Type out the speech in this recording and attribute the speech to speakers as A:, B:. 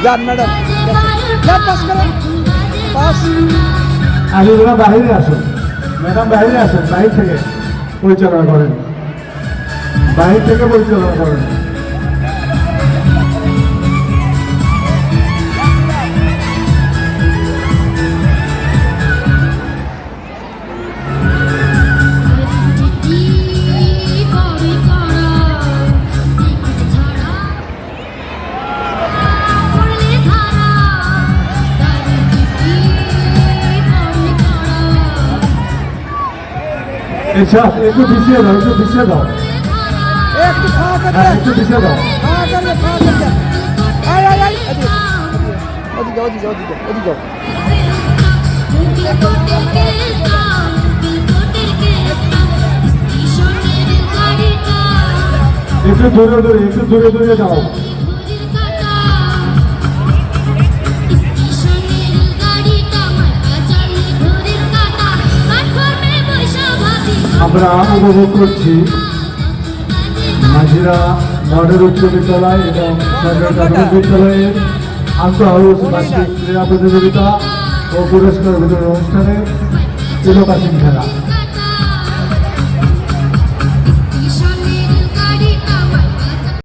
A: যান ম্যাডাম, যান পাস করেন, পাস।
B: আগে ওরা বাইরে আসুন, ম্যাডাম বাইরে আসুন, বাইরে থেকে পরিচালনা করেন, বাইরে থেকে পরিচালনা করেন। একটু পিছিয়ে দাও, একটু পিছিয়ে দাও,
A: একটু খাওয়া করে
B: একটু পিছিয়ে দাও।
A: খাওয়া করে খাওয়া করে আয় আয় আয় ওদিকে ওদিকে ওদিকে ওদিকে
B: একটু দূরে দূরে, একটু দূরে দূরে যাও। আমরা উপভোগ করছি মাঝিরা মডেল উচ্চ বিদ্যালয় এবং সরকারি প্রাথমিক বিদ্যালয়ের আন্তঃহাউস বার্ষিক ক্রীড়া প্রতিযোগিতা ও পুরস্কার বিতরণ অনুষ্ঠানে তিলকাসিং খেলা।